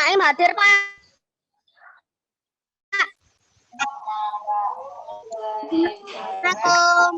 Ini hadir Pak. Assalamualaikum.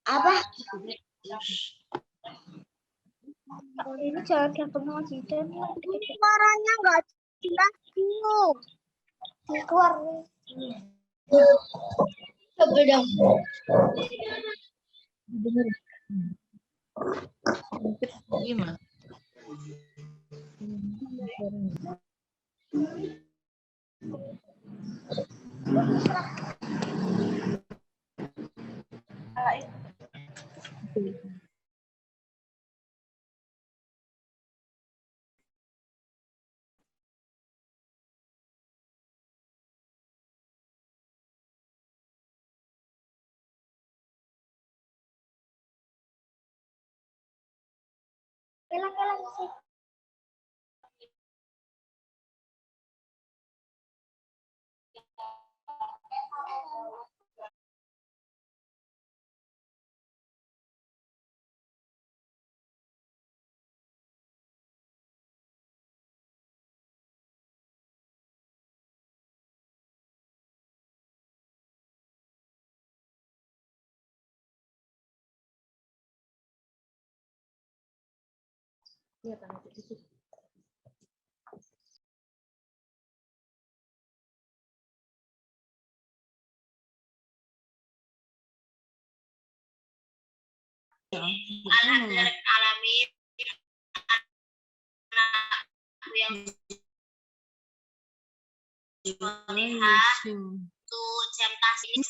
Apa? Ini jangan kayak pengajian. Suaranya nggak jelas tuh. Keluar. Coba dong. Gimana? Kelang-kelang sih. Iya, Pak. Alamin yang melihat tuh jam kasih 9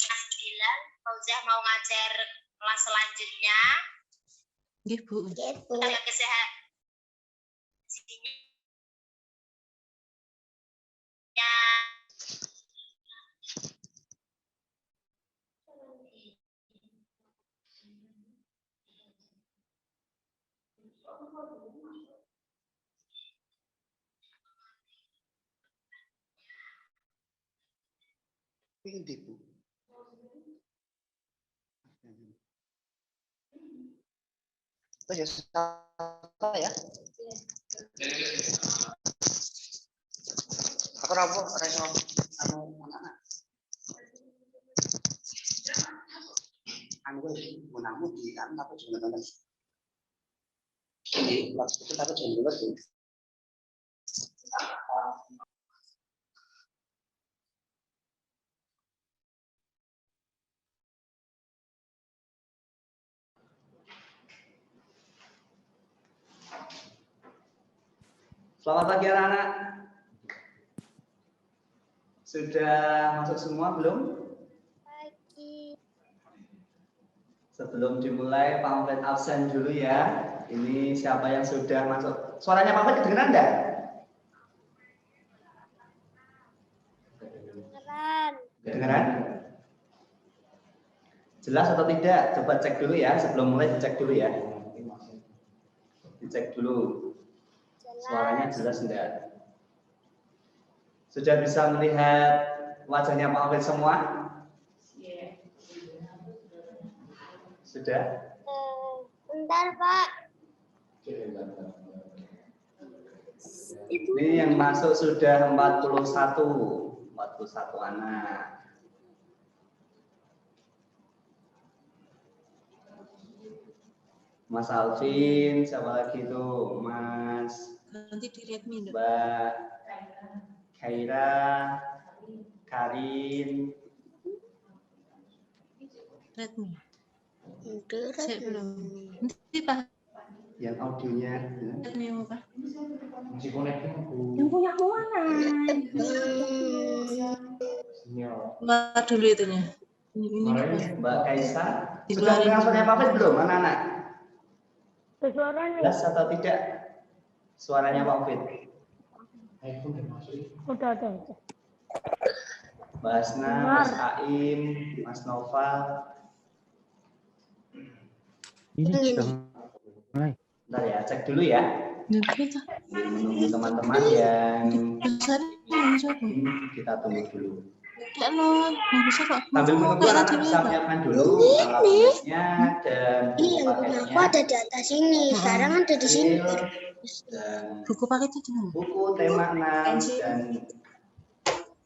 Fauzah mau ngajar kelas selanjutnya. Nggih, Bu. Tenaga kesehatan Ini Bu. Itu ya apa ya? Aku rapo reso anu anak. Anu menamu di kan apa juga kan. Jadi waktu itu aku juga tuh. Selamat pagi anak-anak. Sudah masuk semua belum? pagi. Sebelum dimulai, pamflet absen dulu ya. Ini siapa yang sudah masuk? Suaranya pamflet kedengeran enggak? Kedengeran. Kedengeran? Jelas atau tidak? Coba cek dulu ya. Sebelum mulai dicek dulu ya. Dicek dulu. Suaranya jelas enggak? Sudah bisa melihat wajahnya Pak Alvin semua? Sudah? Bentar, Pak. Ini yang masuk sudah 41 anak. Mas Alvin, siapa lagi tuh? Mas Nanti di Redmi. Dok. Mbak Khaira, Karin, Redmi. Udah, Saya belum. Nanti Pak yang audionya Redmi apa? masih connect. Yang punya aku mana? Keluar dulu itunya. Ini Mbak Kaisa, sudah Dikeluarin mendengar dulu. suaranya Pak Fit belum, anak-anak? Suaranya Jelas atau tidak suaranya Pak Fit? udah ada. Mbak Asna, Mas Aim, Mas Noval. Ini. Bentar ya, cek dulu ya. Nanti kita Menunggu teman-teman yang besar yang bisa kok. kita tunggu dulu. Kayak lo nggak bisa kok. Sambil menunggu Kayak anak tadi bisa Pak. menyiapkan dulu alatnya dan Ini yang punya aku ada di atas ini. Sekarang ada di sini. dan Buku paketnya di mana? buku tema 6 dan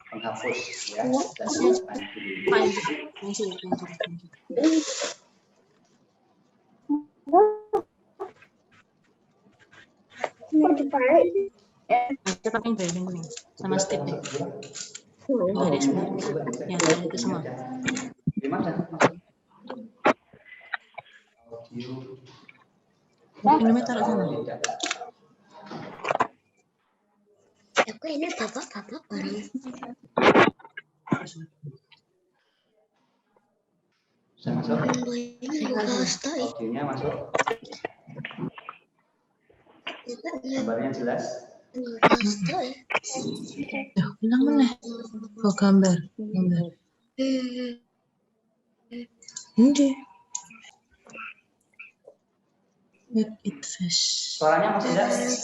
penghapus ya. Dan siapkan dulu. Pensil. Kita pengen bayar sama stick deh. Dari semua. Yang dari itu semua. Di mana? Audio. Minumnya taruh sana. Aku ini bapak-bapak bareng. Bisa masuk? Ini pasta itu. Audionya masuk. Gambarnya jelas. Pasta ya. Bilang mana? Oh gambar. Ini. Make it fast. Suaranya masih jelas?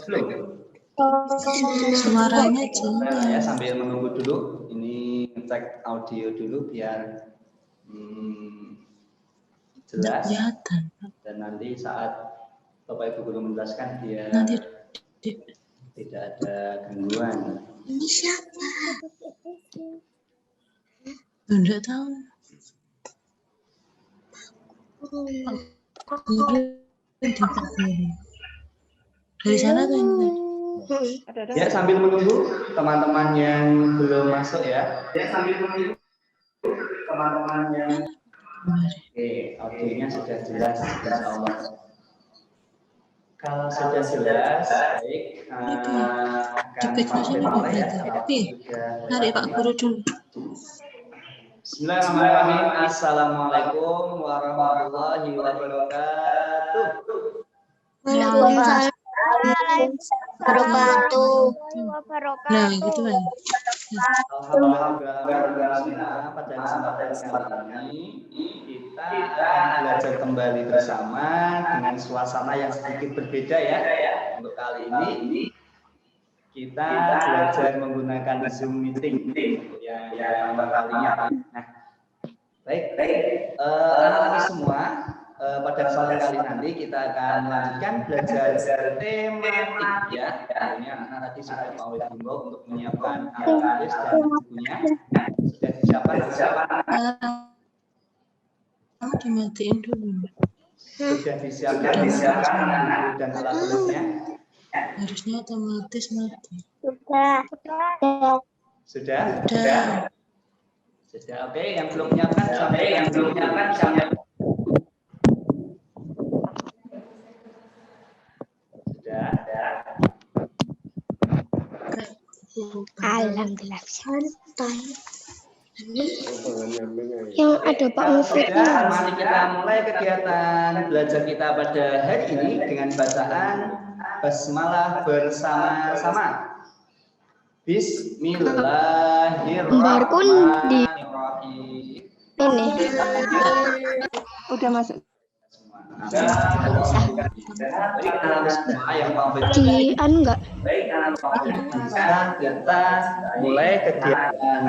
Belum? Suaranya Ya, jelas. sambil menunggu dulu. Ini cek audio dulu biar jelas. Kelihatan. Dan nanti saat Bapak Ibu Guru menjelaskan biar Nanti tidak ada gangguan. Ini siapa? enggak tahu. Dari sana tuh ini. Ya, sambil menunggu teman-teman yang belum masuk ya. Ya, sambil menunggu teman-teman yang Oke, audionya sudah jelas, insya Allah. Kalau sudah jelas, baik. Cepet masih tapi tarik Pak Guru dulu. Bismillahirrahmanirrahim. Assalamualaikum warahmatullahi wabarakatuh. Waalaikumsalam warahmatullahi Nah, gitu kan. Alhamdulillah, pada kesempatan kali ini kita akan belajar kembali bersama dengan suasana yang sedikit berbeda ya. Untuk kali ini kita belajar menggunakan Zoom meeting yang pertama kalinya. Nah, baik, anak-anak semua. Pada kesempatan kali nanti kita akan melanjutkan belajar tematik ya. Artinya anak tadi sudah mau dihimbau untuk menyiapkan alat tulis dan bukunya. Sudah disiapkan? Dimatiin dulu. Sudah disiapkan buku dan alat tulisnya? Harusnya otomatis mati. Sudah. Sudah. Oke, yang belum menyiapkan sampai Alhamdulillah santai. Yang ada Pak Mufid. Mari kita mulai kegiatan belajar kita pada hari ini dengan bacaan basmalah bersama-sama. Bismillahirrahmanirrahim. Ini. Udah masuk. Di enggak. Kita mulai kegiatan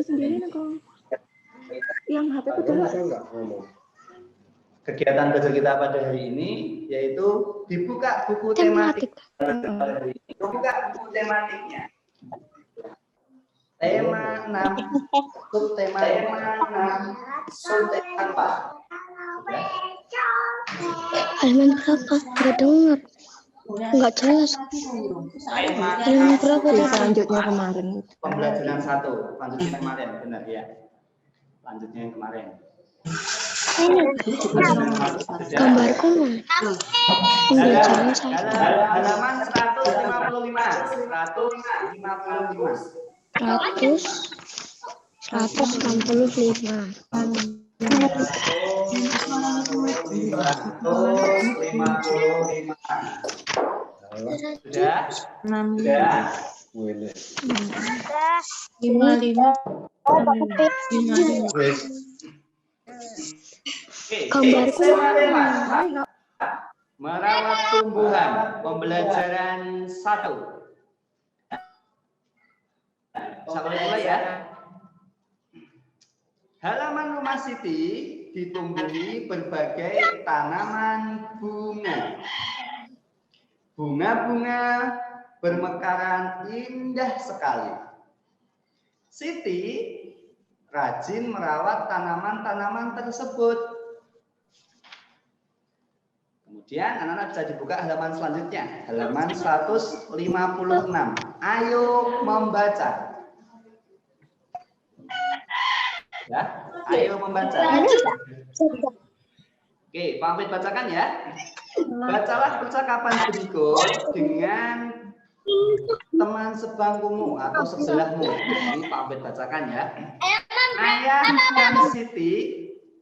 Sendiri kok. Yang HP ku dulu. kegiatan belajar kita pada hari ini yaitu dibuka buku tematik. Buka buku tematiknya. Tema 6, subtema 6, subtema 4. Halaman berapa? Enggak dengar. Enggak jelas. Yang berapa Di tadi? selanjutnya kemarin. Pembelajaran 1, lanjutnya yang kemarin, benar ya. Lanjutnya yang kemarin. Gambarku mana? Pembelajaran saya. Halaman 155. 165. Sudah? 55. Gambarku Tema merawat tumbuhan, pembelajaran 1. Sampai mulai ya. Halaman rumah Siti ditumbuhi berbagai tanaman bunga. Bunga-bunga bermekaran indah sekali. Siti rajin merawat tanaman-tanaman tersebut. Kemudian anak-anak bisa dibuka halaman selanjutnya, halaman 156. Ayo membaca. Ya, ayo membaca. Oke, Pak Hafid bacakan ya. Bacalah percakapan berikut dengan teman sebangkumu atau sebelahmu. Ini Pak Hafid bacakan ya. Ayah dan Siti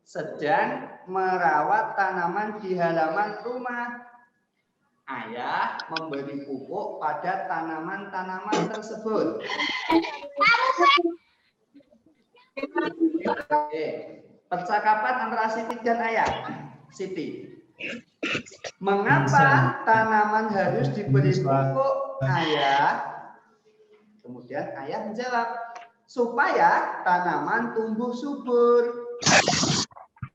sedang merawat tanaman di halaman rumah. Ayah memberi pupuk pada tanaman-tanaman tersebut. Oke. Percakapan antara Siti dan ayah. Siti, mengapa tanaman harus diberi pupuk, ayah? Kemudian ayah menjawab, supaya tanaman tumbuh subur.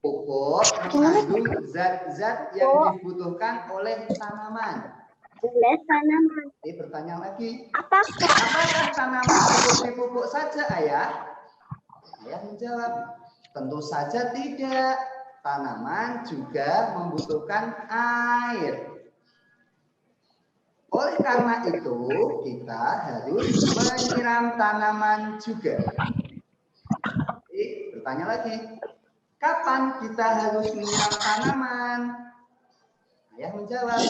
Pupuk mengandung zat-zat yang dibutuhkan oleh tanaman. Jadi bertanya lagi, apakah tanaman cukup dipupuk saja, ayah? Ayah menjawab, tentu saja tidak. Tanaman juga membutuhkan air. Oleh karena itu, kita harus menyiram tanaman juga. Jadi, bertanya lagi, kapan kita harus menyiram tanaman? Ayah menjawab,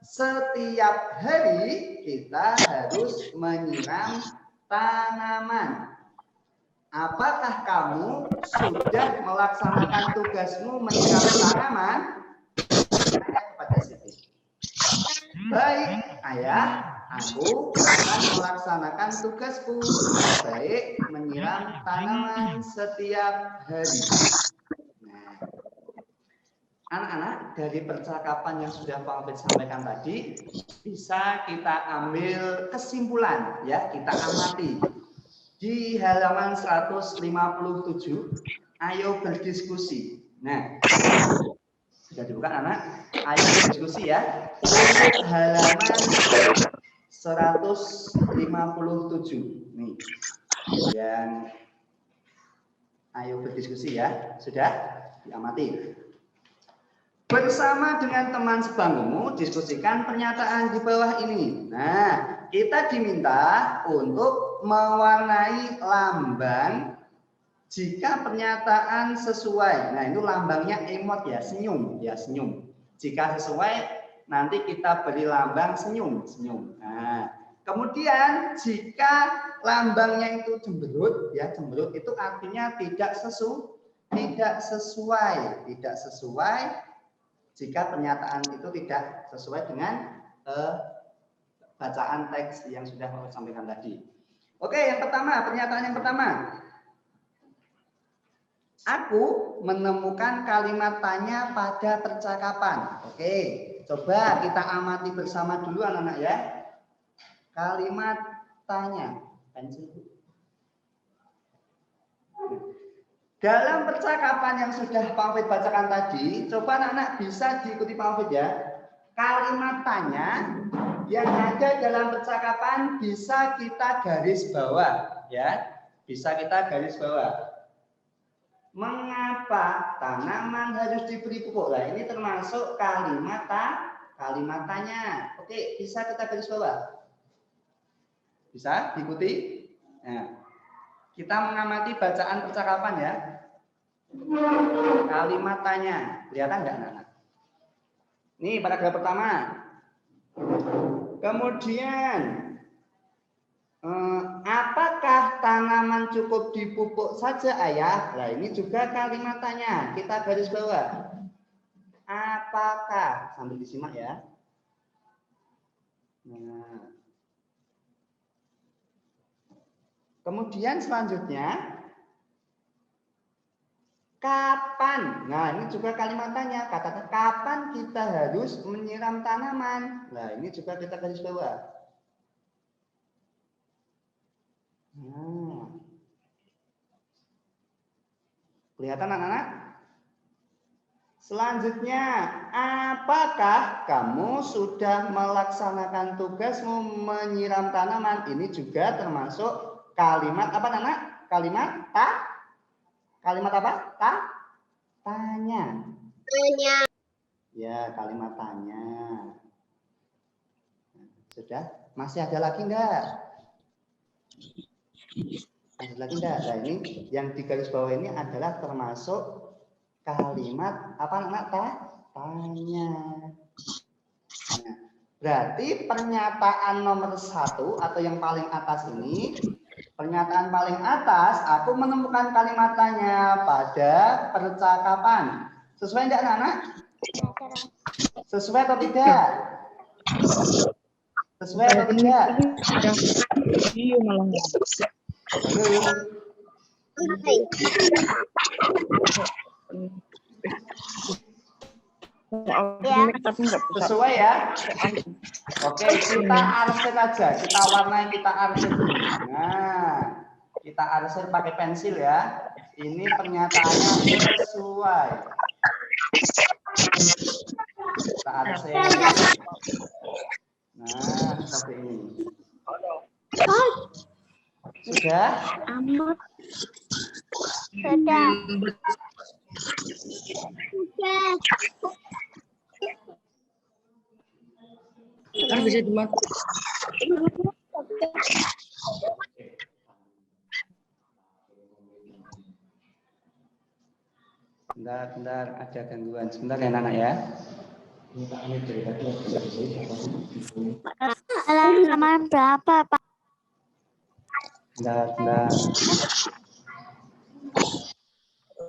setiap hari kita harus menyiram tanaman. Apakah kamu sudah melaksanakan tugasmu menyiram tanaman? Kepada Siti. Baik, ayah, aku akan melaksanakan tugasku. Baik, menyiram tanaman setiap hari. Nah, anak-anak, dari percakapan yang sudah Pak Hafid sampaikan tadi, bisa kita ambil kesimpulan, ya, kita amati. Di halaman 157, ayo berdiskusi. Nah, sudah dibuka anak? Ayo berdiskusi ya. Untuk halaman 157. Nih. Yang ayo berdiskusi ya. Sudah diamati. Bersama dengan teman sebangkumu, diskusikan pernyataan di bawah ini. Nah, kita diminta untuk mewarnai lambang jika pernyataan sesuai. Nah, itu lambangnya emot ya, senyum ya, senyum. Jika sesuai, nanti kita beri lambang senyum, senyum. Nah, kemudian jika lambangnya itu cemberut, ya cemberut itu artinya tidak sesuai. Jika pernyataan itu tidak sesuai dengan bacaan teks yang sudah saya sampaikan tadi. Oke, yang pertama, pernyataan yang pertama. Aku menemukan kalimat tanya pada percakapan. Oke, coba kita amati bersama dulu anak-anak ya. Kalimat tanya. Dalam percakapan yang sudah Pak Hafid bacakan tadi, coba anak-anak bisa diikuti Pak Hafid ya. Kalimat tanya yang ada dalam percakapan bisa kita garis bawah ya, bisa kita garis bawah. Mengapa tanaman harus diberi pupuk? Nah, ini termasuk kalimat kalimat tanya. Oke, bisa kita garis bawah? Bisa diikuti? Nah, kita mengamati bacaan percakapan ya. Kalimat tanya. Kelihatan nggak anak-anak? Ini paragraf pertama. Kemudian, apakah tanaman cukup dipupuk saja ayah? Nah, ini juga kalimat tanya. Kita garis bawah. Apakah? Sambil disimak ya. Nah. Kemudian selanjutnya, kapan? Nah, ini juga kalimat tanya. Katakan kapan kita harus menyiram tanaman. Nah, ini juga kita garis bawah. Nah. Kelihatan anak-anak? Selanjutnya, apakah kamu sudah melaksanakan tugasmu menyiram tanaman? Ini juga termasuk kalimat apa Nana? Kalimat kalimat apa? Tanya. Tanya. Ya, kalimat tanya. Sudah? Masih ada lagi enggak? Masih lagi enggak? Nah, ini yang di garis bawah ini adalah termasuk kalimat apa Nana? Tanya. Nah, berarti pernyataan nomor 1 atau yang paling atas ini, pernyataan paling atas, aku menemukan kalimat tanya pada percakapan. Sesuai enggak anak-anak? Sesuai atau tidak? Sesuai atau tidak? Iya malah. Sesuai ya? Oke, kita arsir aja. Kita warnai, kita arsir. Nah, kita arsir pakai pensil ya. Ini pernyataannya sesuai. Kita arsir. Nah, seperti ini. Sudah? Sudah. Kan bisa dimakan. Bentar, ada gangguan. Sebentar ya, anak ya. Halaman berapa, Pak? Bentar.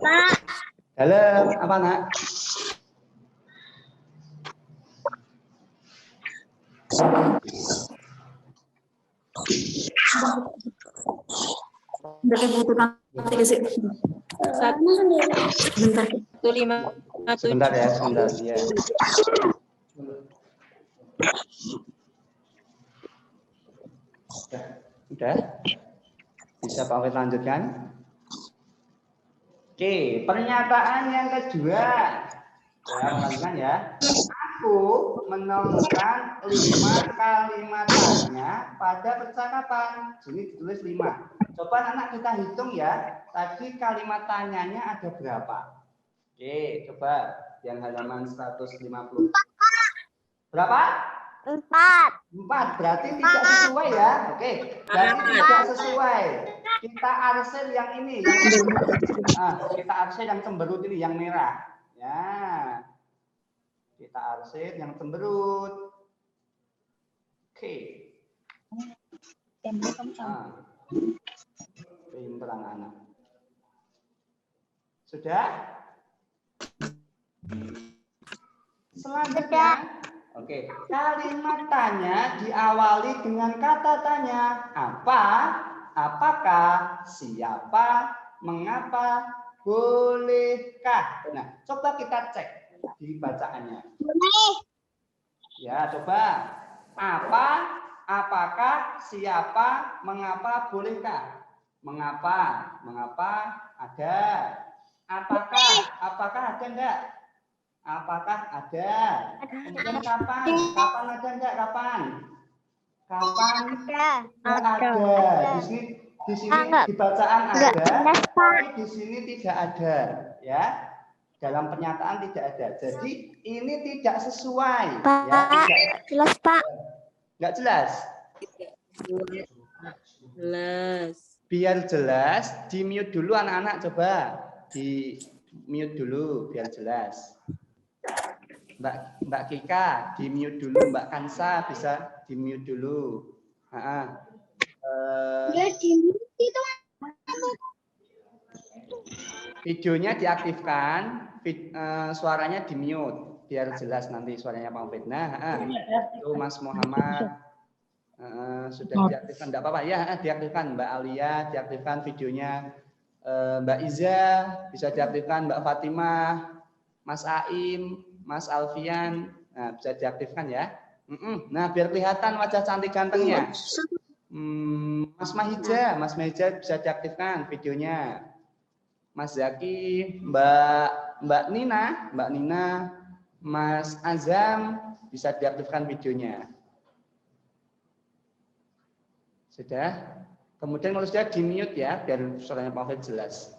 Pak. Halo, apa nak? Sebentar ya, sebentar ya. Udah? Bisa Pak Wid lanjutkan? Oke, pernyataan yang kedua. Ya, lanjutkan ya. Aku menemukan 5 kalimat tanya pada percakapan. Sini ditulis 5. Coba anak kita hitung ya. Tadi kalimat tanyanya ada berapa? Oke, coba yang halaman 150. Berapa? 4. Berarti tidak sesuai ya. Oke, berarti tidak sesuai. Kita arsir yang ini. Kita arsir yang cemberut ini, yang merah. Ya. Kita arsir yang cemberut. Oke. Pinter anak-anak. Sudah? Selanjutnya. Oke, kalimat tanya diawali dengan kata tanya. Apa, apakah, siapa, mengapa, bolehkah. Nah, coba kita cek di bacaannya. Ya, coba. Apa, apakah, siapa, mengapa, bolehkah. Mengapa, ada. Apakah ada enggak? Apakah ada? Kemudian kapan ada enggak? Kapan ada? Di sini di bacaan ada, tapi di sini tidak ada, ya. dalam pernyataan tidak ada. Jadi ini tidak sesuai. Pak, Ya, tidak, jelas Pak. nggak jelas. Jelas. Biar jelas, di mute dulu anak-anak, coba di mute dulu biar jelas. Mbak Kika di mute dulu, Mbak Kansa bisa di mute dulu. Ya di itu. Videonya diaktifkan, suaranya di mute biar jelas nanti suaranya Pak Mufid. Nah, itu Mas Muhammad sudah diaktifkan, enggak apa-apa ya, diaktifkan. Mbak Alia diaktifkan videonya, Mbak Iza bisa diaktifkan, Mbak Fatimah, Mas Aim, Mas Alfian, nah bisa diaktifkan ya. Nah biar kelihatan wajah cantik gantengnya. Mas Mahija bisa diaktifkan videonya. Mas Zaki, Mbak Nina, Mas Azam bisa diaktifkan videonya. Sudah? Kemudian kalau sudah di mute ya, biar suaranya Pak Mufid jelas.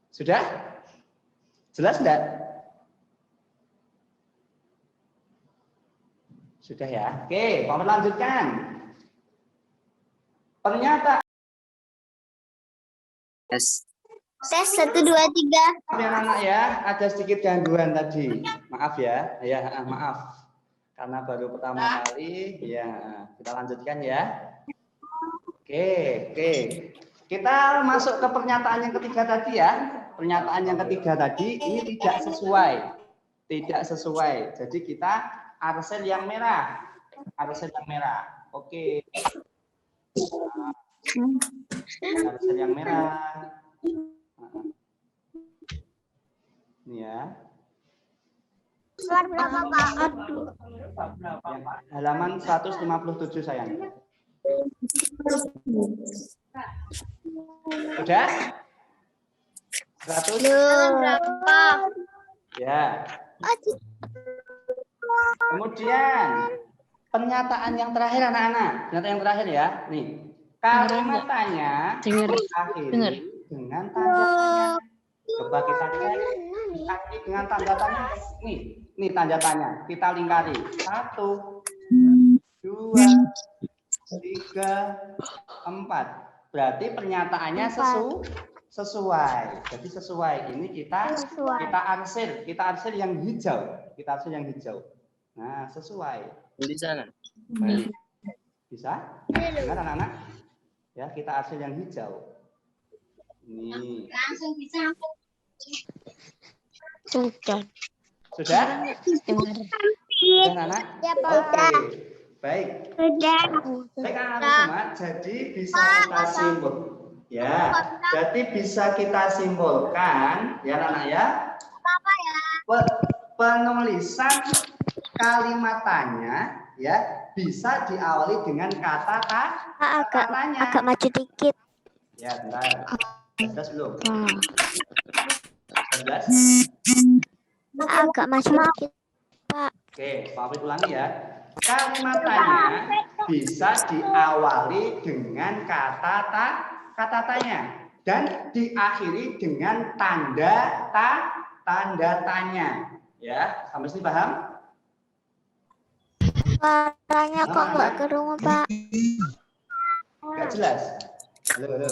Sudah? Jelas enggak? Sudah ya? Oke, Pak Mufid lanjutkan. Pernyataan. Tes 1 2 3. Anak-anak ya, ada sedikit gangguan tadi. Maaf ya. Ya, maaf. Karena baru pertama kali, ya kita lanjutkan ya. Oke. Kita masuk ke pernyataan yang ketiga tadi ya. Pernyataan yang ketiga tadi ini tidak sesuai. Tidak sesuai. Jadi kita arsel yang merah. Arsel yang merah. Oke. Arsel yang merah. Ini ya. Berapa Pak? Halaman 157 sayang. Udah? 100? Berapa? Ya. Kemudian pernyataan yang terakhir anak-anak. Pernyataan yang terakhir ya. Nih. Kalimatnya diakhiri dengan tanda tanya. Coba kita cek. Diakhiri dengan tanda tanya. Nih tanda tanya. Kita lingkari. 1, 2, 3, 4. Berarti pernyataannya sesuai. Jadi sesuai. Ini kita arsir yang hijau. Kita arsir yang hijau. Nah, sesuai. Di sana. Bisa? Dengar anak-anak? Ya, kita arsir yang hijau. Ini. Langsung bisa. Sudah? Sudah, anak? Ya, Pak. Oke. Baik. Sudah. Baik anak-anak semua, jadi bisa kita simpul. Ya, jadi bisa kita simpulkan ya anak-anak ya. Apa ya? Penulisan kalimatannya ya bisa diawali dengan kata tanya. Agak maju dikit. Ya, bentar. Jelas belum? Jelas? Agak maju dikit, Pak. Oke, Pak Afid ulangi ya. Kalimatannya bisa diawali dengan kata tanya dan diakhiri dengan tanda tanya. Ya, sampai sini paham? Suaranya kok nggak kedengaran, Pak? Nggak jelas. Halo.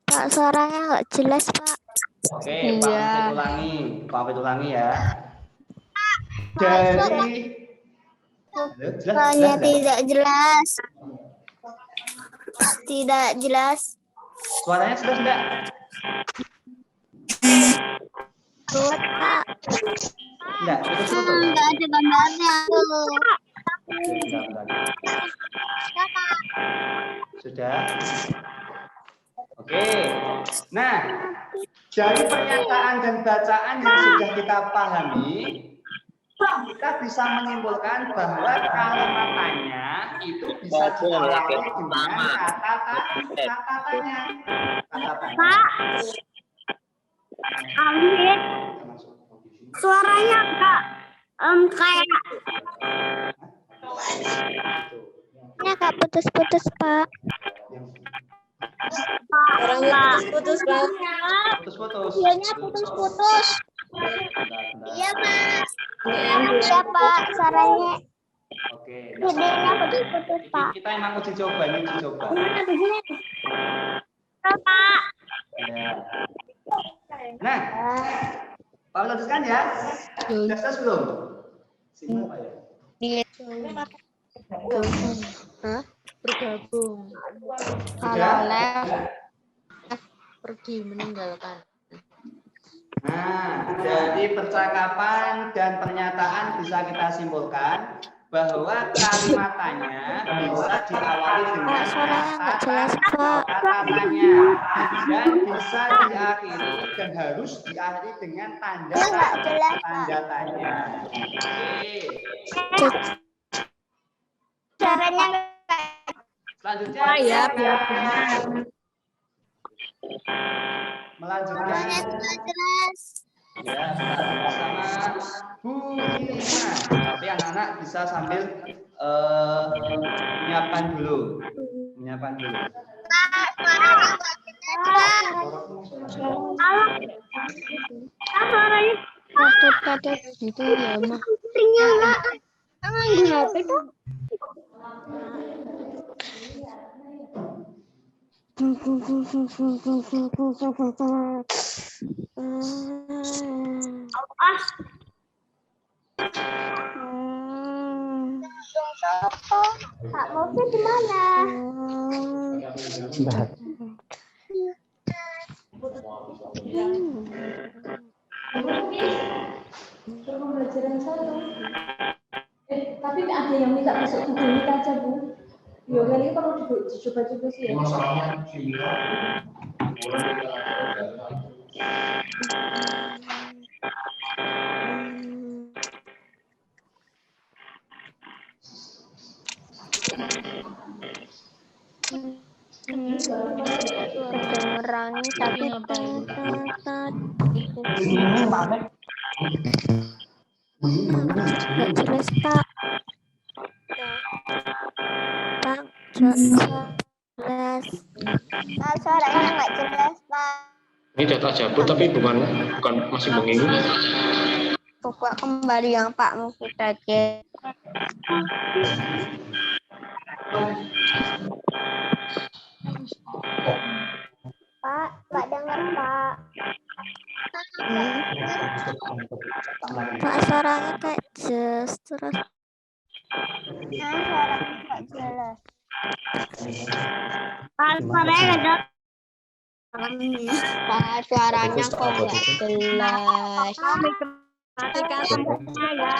Pak, suaranya nggak jelas, Pak. Oke, Pak Afid ulangi ya. Dari Suaranya tidak jelas. Tidak jelas. suaranya sudah enggak? Buat, Pak. Enggak, putus. Nggak ada gambarnya. Bentar. Sudah. Oke. Nah, dari pernyataan dan bacaan yang sudah kita pahami, kita bisa menyimpulkan bahwa kalimatannya itu bisa diawali dengan kata tanya. Pak, Amin. Suaranya enggak kayak putus-putus, Pak. Suaranya putus-putus, Pak. Putus-putus. Videonya putus-putus. Bentar. Iya, Pak. Iya, Pak. Suaranya Oke. videonya putus-putus, Pak. Kita emang uji coba, ini uji coba. Pak. Ya. Nah, Pak lanjutkan ya. Sudah selesai belum? Simpel Pak ya. Bergabung. Sudah? Pergi meninggalkan. Nah, dari percakapan dan pernyataan bisa kita simpulkan bahwa kalimatannya bisa diawali dengan kata-katanya dan bisa diakhiri dan harus diakhiri dengan tanda tanya. Oke. Caranya Selanjutnya Ya, melanjutkan jelas. ya bersama Bu Rina. Tapi anak-anak bisa sambil menyiapkan dulu. Suaranya padat gitu ya, Mak. nyala. Di HP tuh. Kak Mofi di mana? Pembelajaran saya. Tapi ada yang minta besok 7 menit aja, Bu. Ya, kali ini perlu dicoba-coba sih ya. Kedengeran tapi nggak jelas, Pak. Pak, jelas. Suaranya nggak jelas, Pak. Ini data Jabur tapi bukan masih mengingat. Coba kembali yang Pak Mufid aja. Pak dengar, Pak. Pak, suaranya kayak jelas terus. Suaranya nggak jelas. Pak, suaranya nggak jelas. Pak, suaranya kok nggak jelas. Matikan lampunya ya.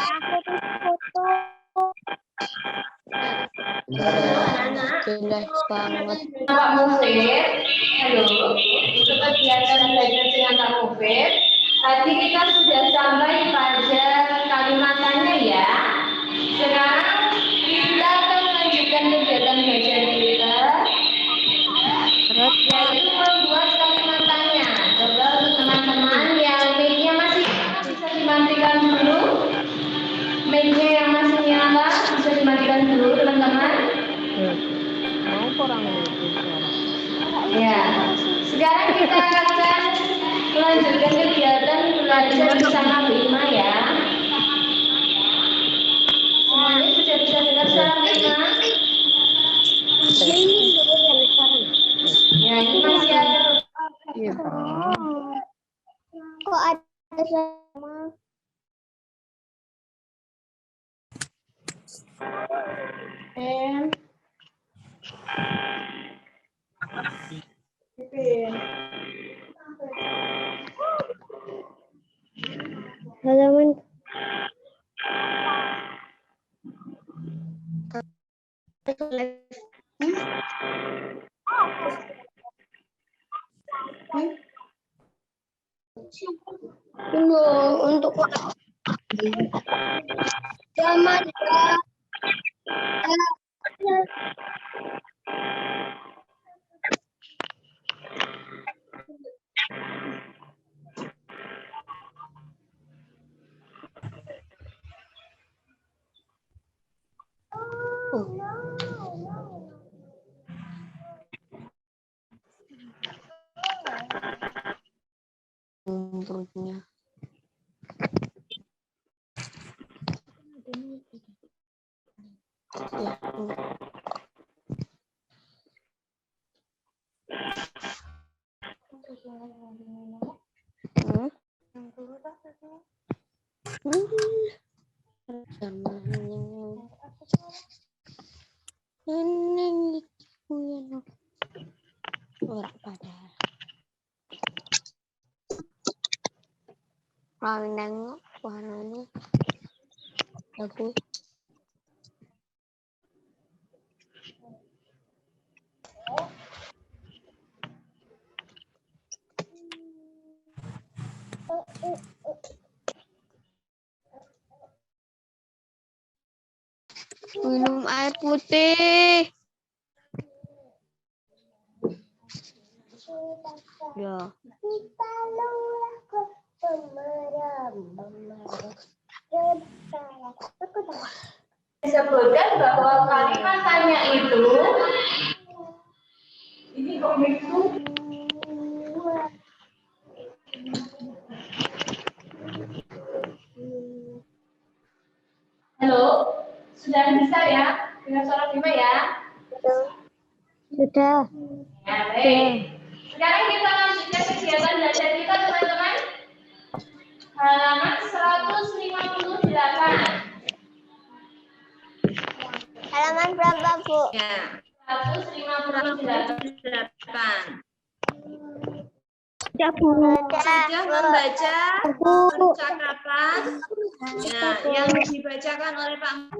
Jelas banget. Pak Mufid, halo. Untuk kegiatan belajar dengan Pak Mufid, tadi kita sudah sampai pada kalimatannya ya. Sekarang kita akan melanjutkan kegiatan belajar kita, yaitu membuat kalimatannya. Coba untuk teman-teman yang mic-nya masih bisa dimatikan dulu. Mic-nya yang masih nyala bisa dimatikan dulu, teman-teman. Mau kurang lebih suara. Ya, sekarang kita akan melanjutkan kegiatan belajar bersama Bu Ima ya. Semuanya sudah bisa dengar suara Bu Ima? Ya, ini masih ada. Iya, Pak. Kok ada sama? Halaman untuk zaman perutnya. Ya, orang pada kalau nengok warnanya bagus. Minum air putih. Ya. Disebutkan bahwa kalimat tanya itu ini komikku. Halo, sudah bisa ya? Dengan suara Bima ya? Sudah. Ya, baik. Sekarang kita lanjutkan kegiatan belajar kita, teman-teman. Halaman 158. Halaman berapa, Bu? Ya, 158. Sudah, Bu. Sudah membaca percakapan ya, yang dibacakan oleh Pak.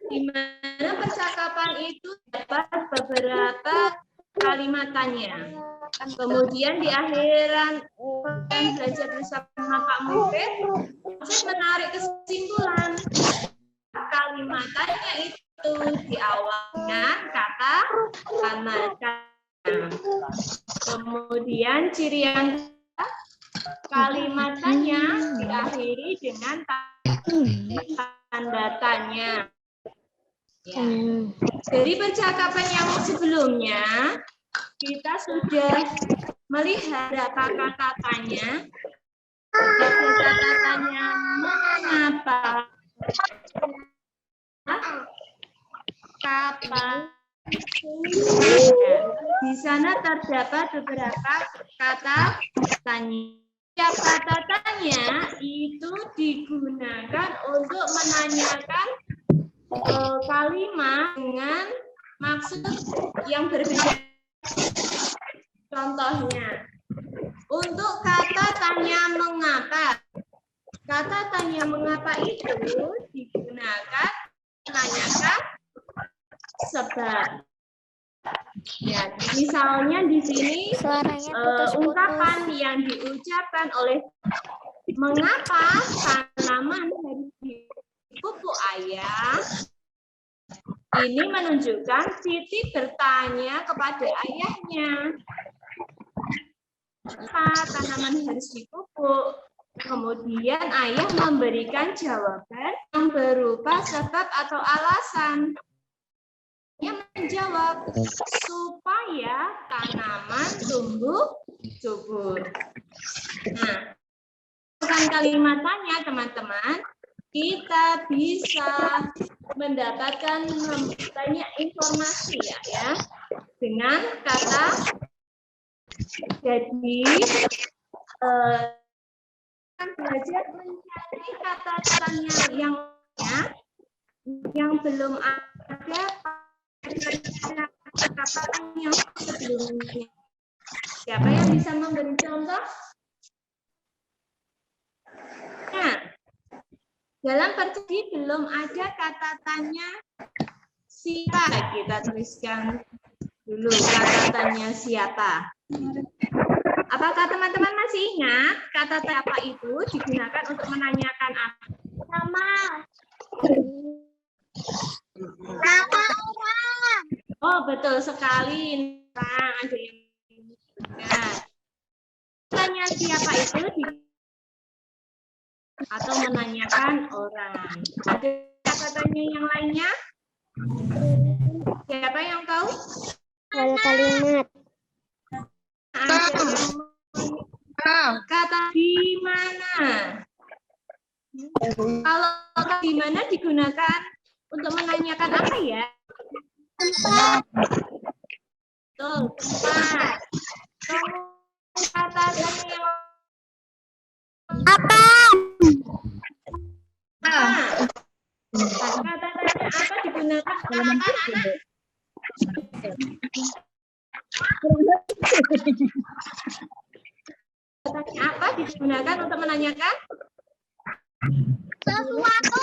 Di mana percakapan itu dapat beberapa kalimatannya. Kemudian di akhiran belajar bersama Pak Mufid, menarik kesimpulan kalimatannya itu diawali kata kalimatnya. Kemudian ciri yang kalimatnya diakhiri dengan tanda tanya. Ya. Dari percakapan yang sebelumnya kita sudah melihat kata tanya. Kata tanya mengapa, kapan. Di sana terdapat beberapa kata tanya. Setiap kata tanya itu digunakan untuk menanyakan kalimat dengan maksud yang berbeda. Contohnya, untuk kata tanya mengapa. Kata tanya mengapa itu digunakan menanyakan sebab. Ya, misalnya di sini ungkapan yang diucapkan oleh mengapa tanaman harus dipupuk ayah ini menunjukkan Siti bertanya kepada ayahnya, mengapa tanaman harus dipupuk. Kemudian ayah memberikan jawaban yang berupa sebab atau alasan. Yang menjawab supaya tanaman tumbuh subur. Nah, bukan kalimatannya teman-teman, kita bisa mendapatkan banyak informasi ya dengan kata. Jadi belajar mencari kata tanya yang belum ada kata-katanya sebelumnya. Siapa yang bisa memberi contoh? Nah, dalam percakapan belum ada kata tanya siapa. Kita tuliskan dulu kata tanya siapa. Apakah teman-teman masih ingat kata siapa itu digunakan untuk menanyakan apa? Nama. Oh, betul sekali. Nah, ada yang tanya siapa itu atau menanyakan orang. Ada kata-katanya yang lainnya? Siapa yang tahu? Kalimat. Ada yang Kata di mana? Kalau kata di mana digunakan untuk menanyakan apa ya? Betul, tempat. Kata tanya apa? Kata tanya apa digunakan untuk menanyakan? Tanya apa digunakan untuk menanyakan? Sesuatu.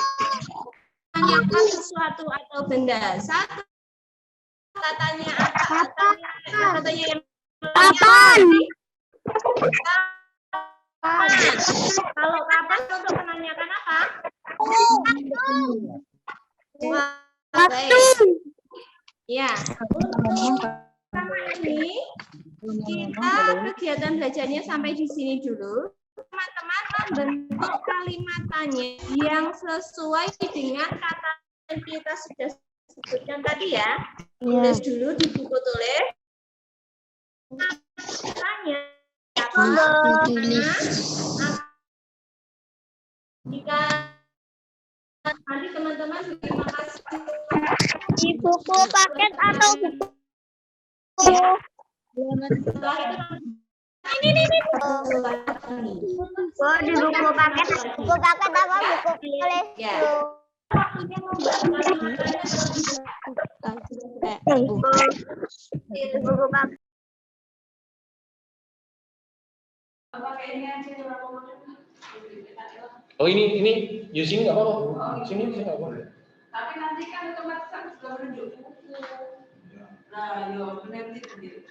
Menanyakan sesuatu atau benda. Satu. Katanya apa? Katanya yang kapan? Kalau kapan untuk menanyakan apa? Baik. Ya. Untuk pertama ini kita kegiatan belajarnya sampai di sini dulu. Teman-teman membentuk kalimatannya yang sesuai dengan kata yang kita sudah sebutkan tadi ya. Tulis dulu di buku tulis. Katanya jika nanti teman-teman terima kasih Di buku paket atau buku? setelah itu Ini. Oh, di buku paket. Buku paket apa buku tulis? ya. Waktunya membuat Buku paket. Oh ini Yusin nggak apa-apa. Sini nggak apa-apa. Tapi nanti kan otomatis kan sudah menunjuk buku. Nah, yo nanti sendiri.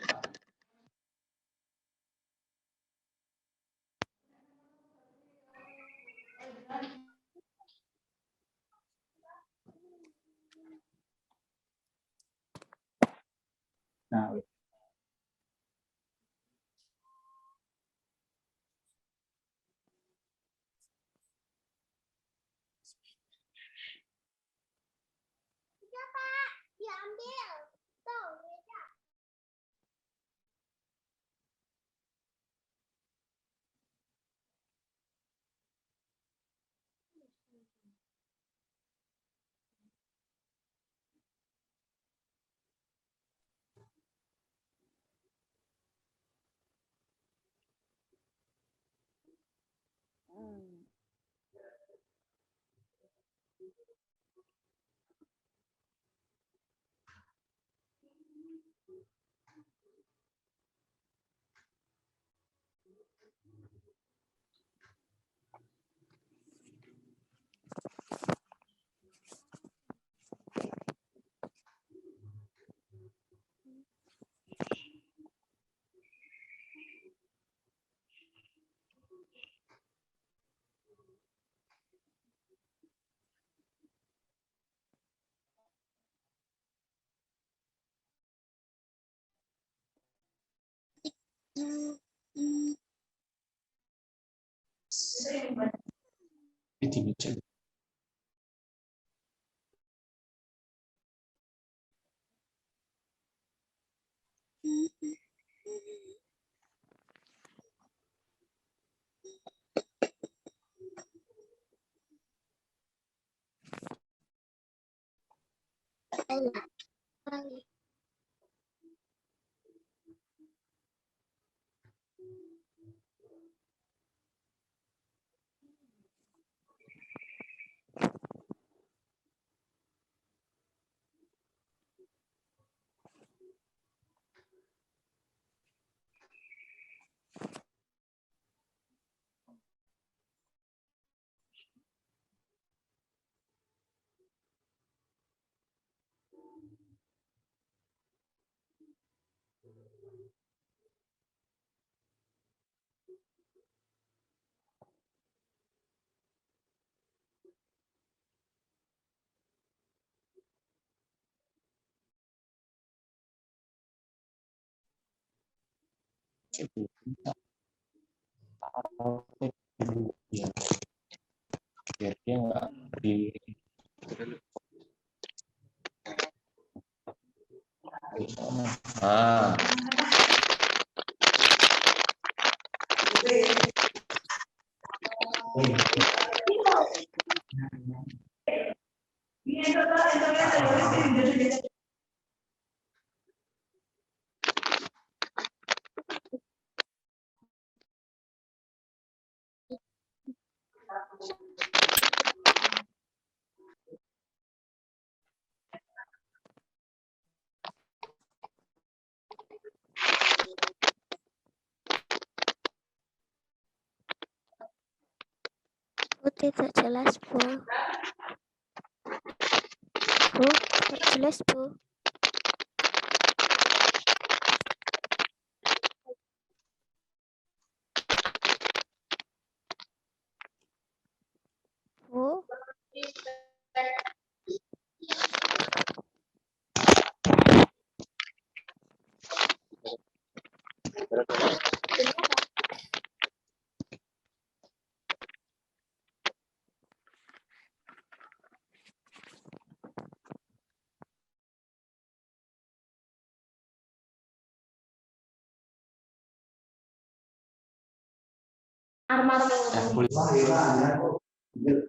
Nah, Diambil. Tuh, beda. Ini meja. Ya. Biar dia nggak di nah Tidak jelas, Bu. Bu, tidak jelas, Bu. Bu.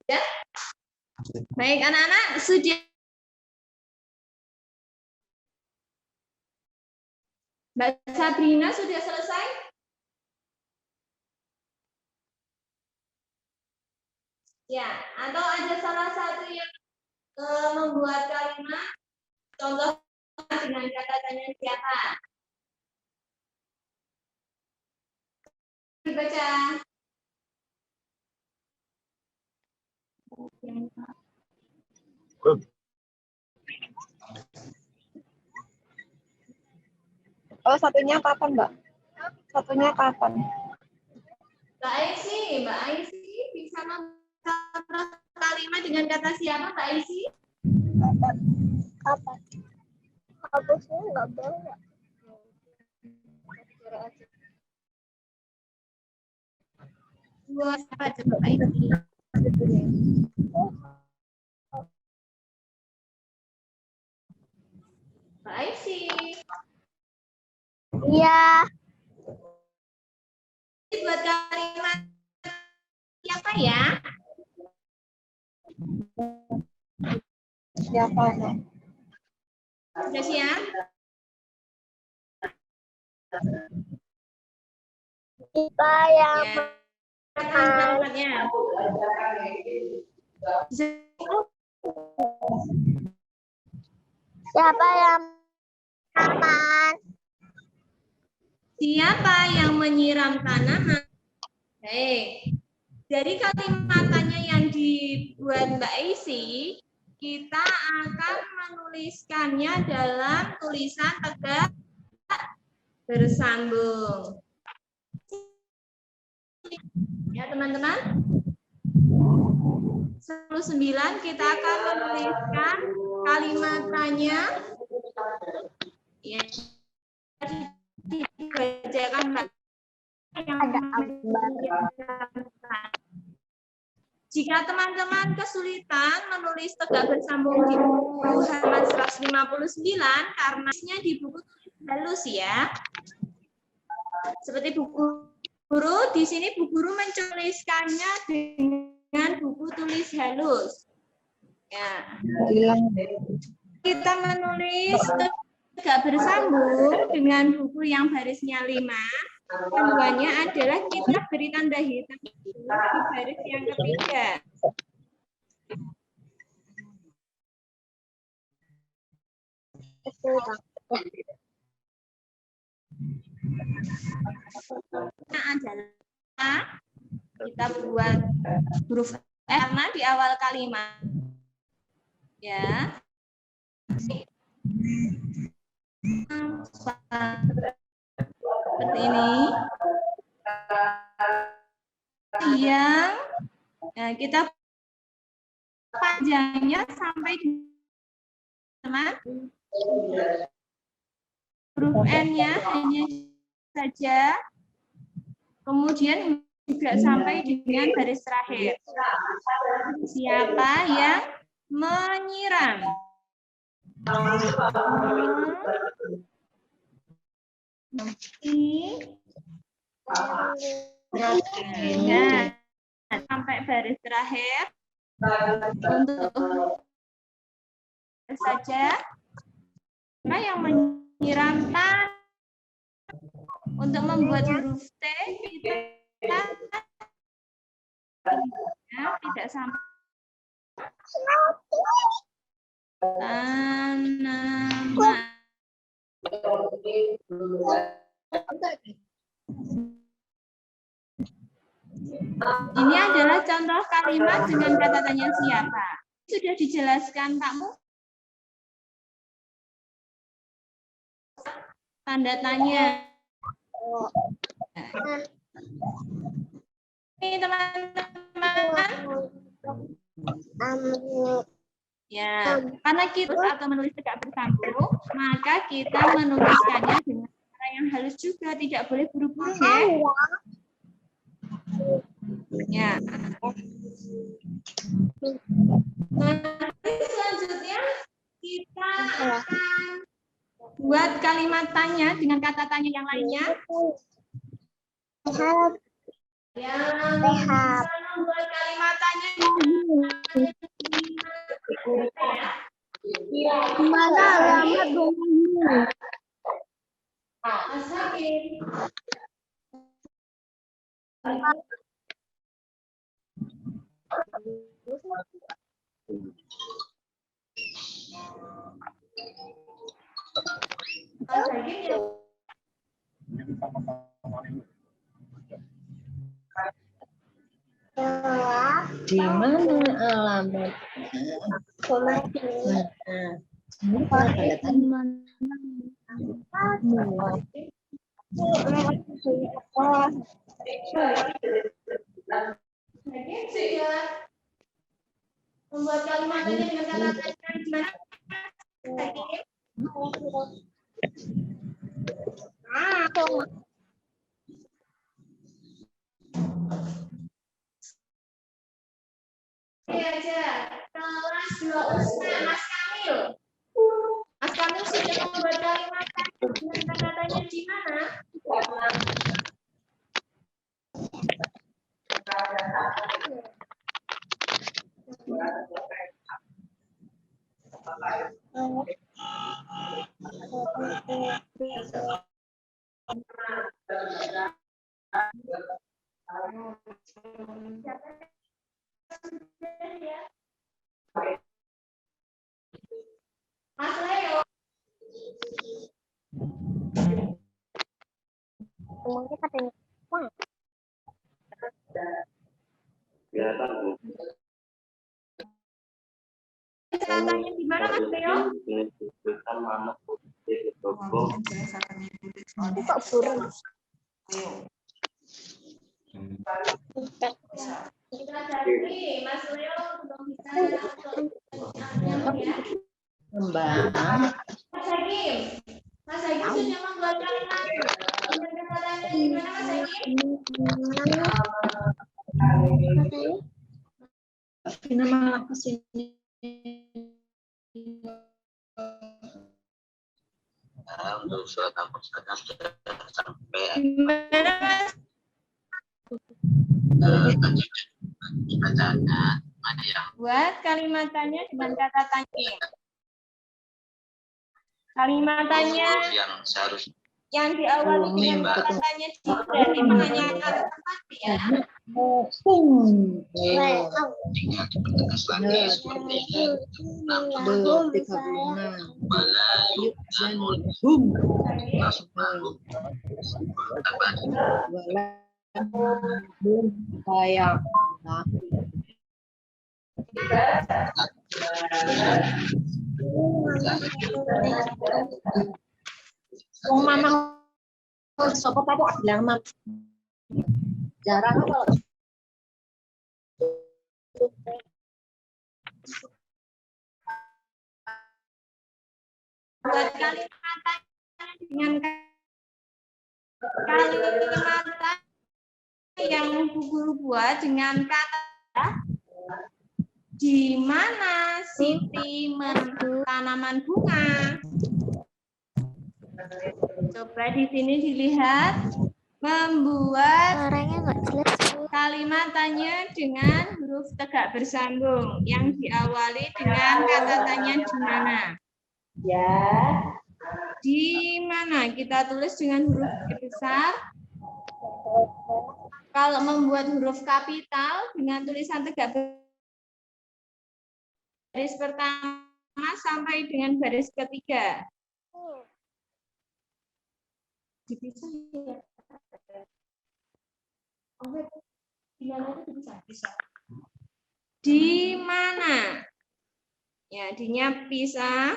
Ya. Baik anak-anak, sudah Mbak Sabrina sudah selesai? Ya, atau ada salah satu yang membuat kalimat contoh dengan kata tanya siapa? Dibaca. Oh, satunya kapan, Mbak? Satunya kapan? Mbak Aisy bisa membuat kalimat dengan kata siapa, Mbak Aisy? Kapan? Hapusnya nggak boleh. Buat apa coba Mbak Aisy? Mbak Aisy. Iya. Buat kalimat siapa ya? Siapa? Sudah siap? Kita yang Ya. Kalimatnya. siapa yang aman? Siapa yang menyiram tanaman? Baik. Dari kalimatannya yang dibuat Mbak Aisy, kita akan menuliskannya dalam tulisan tegak bersambung. Ya, teman-teman. 9 kita akan menuliskan kalimatannya. Ya. Dibacakan Mbak. Jika teman-teman kesulitan menulis tegak bersambung di buku halaman 159 karena di buku halus ya. Seperti buku guru, di sini Bu Guru menuliskannya dengan buku tulis halus. Ya. Kita menulis tegak bersambung dengan buku yang barisnya 5. Panduannya adalah kita beri tanda hitam di baris yang ketiga. Adalah kita buat huruf F karena di awal kalimat. Ya. Seperti ini. Yang kita panjangnya sampai di teman. Huruf N-nya hanya saja. Kemudian juga sampai dengan baris terakhir. Siapa yang menyiram? Nah, sampai baris terakhir untuk saja yang menyiramkan untuk membuat huruf T kita tidak sampai tanaman. Ini adalah contoh kalimat dengan kata tanya siapa. Sudah dijelaskan Pakmu? Tanda tanya. Ini teman-teman. Ya, karena kita akan menulis tegak bersambung, maka kita menuliskannya dengan cara yang halus juga, tidak boleh buru-buru ya. Ya. Nanti selanjutnya kita akan buat kalimat tanya dengan kata tanya yang lainnya. Yang bisa membuat kalimat tanya Mana alamat rumahmu? Sakit. Di mana alamat? Ini tanda tanya. Membuat kalimat tanya dengan kata tanya gimana? Aja kelas 2 Usna Mas Kamil. Mas Kamil sudah membuat kalimat tanya dengan kata tanya di mana? Mas Leo. Semuanya katanya. Wah. Tanya di mana Mas Leo? Kok burung? Kita cari Mas Leo belum bisa ya. Mbak. Mas Hakim sudah membuat kalimat dengan kata tanya di mana Mas Hakim? Vina malah kesini. Untuk surat Al-Qur'an sampai Gimana Mas? bacanya Buat kalimat tanya dengan kata tanya. Kalimat tanya yang seharusnya yang diawali dengan kata tanya berarti menanyakan tempat ya. tinggal dipertegas lagi seperti ini. Belum 36. Yuk, jangan. Hum. Belum kayak. Mama sopo tadi bilang mam jarang kalau Buat kalimat tanya dengan kalimat yang Bu Guru buat dengan kata di mana Siti menanam tanaman bunga. Coba di sini dilihat membuat Suaranya nggak jelas. kalimatannya dengan huruf tegak bersambung yang diawali dengan kata tanya di mana. Ya. Di mana kita tulis dengan huruf besar. Kalau membuat huruf kapital dengan tulisan tegak baris pertama sampai dengan baris ketiga. Dipisah ya. Bisa. Di mana? Ya, dinya pisah.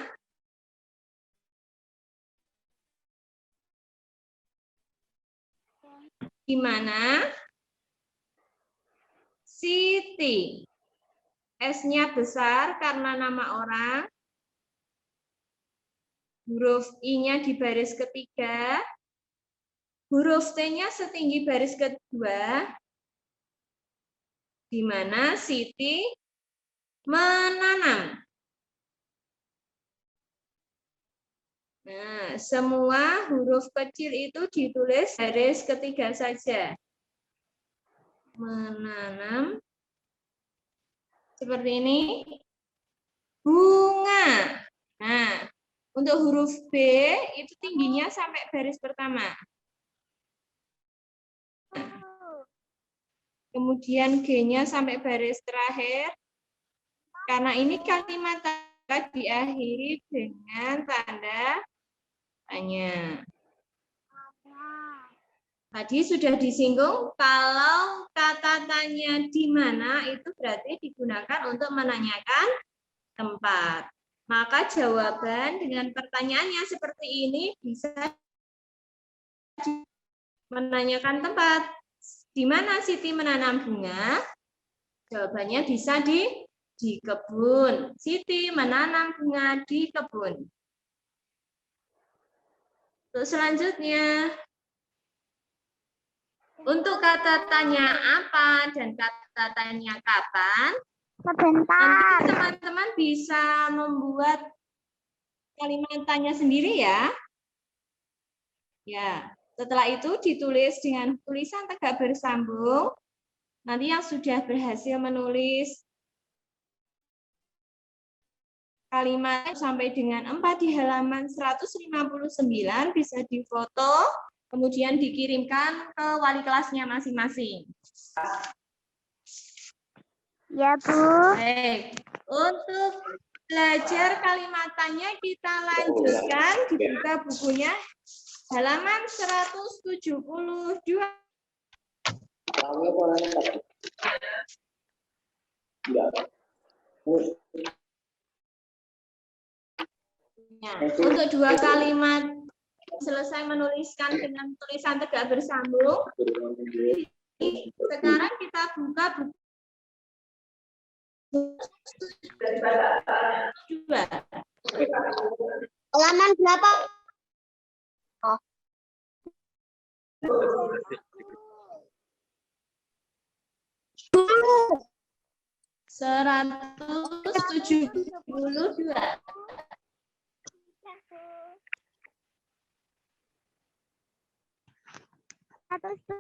Di mana? Siti. S-nya besar karena nama orang. Huruf I-nya di baris ketiga. Huruf T-nya setinggi baris kedua. Di mana Siti menanam. Nah, semua huruf kecil itu ditulis baris ketiga saja. Menanam. Seperti ini. Bunga. Nah, untuk huruf B itu tingginya sampai baris pertama. Kemudian G-nya sampai baris terakhir. Karena ini kalimat diakhiri dengan tanda tanya. Tadi sudah disinggung kalau kata tanya di mana itu berarti digunakan untuk menanyakan tempat. Maka jawaban dengan pertanyaannya seperti ini bisa menanyakan tempat. Di mana Siti menanam bunga? Jawabannya bisa di kebun. Siti menanam bunga di kebun. Untuk selanjutnya, untuk kata tanya apa dan kata tanya kapan, nanti teman-teman bisa membuat kalimat tanya sendiri ya. Ya. Setelah itu ditulis dengan tulisan tegak bersambung. Nanti yang sudah berhasil menulis kalimat sampai dengan 4 di halaman 159 bisa difoto, kemudian dikirimkan ke wali kelasnya masing-masing. Ya, Bu. Baik, untuk belajar kalimatannya kita lanjutkan, dibuka bukunya. Halaman 172. Ya, untuk dua kalimat selesai menuliskan dengan tulisan tegak bersambung. Sekarang kita buka buku. Halaman berapa? Oh. 172.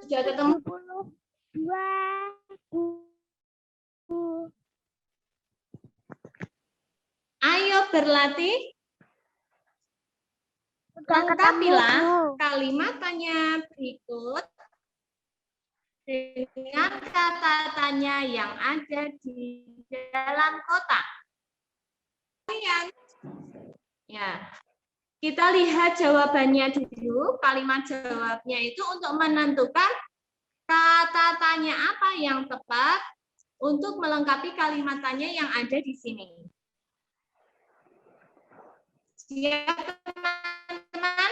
Sudah ketemu? 2. Ayo berlatih. Lengkapilah kalimatannya berikut dengan kata tanya yang ada di dalam kotak. Ya, kita lihat jawabannya dulu. Kalimat jawabnya itu untuk menentukan kata tanya apa yang tepat untuk melengkapi kalimat tanya yang ada di sini. Siap, teman-teman?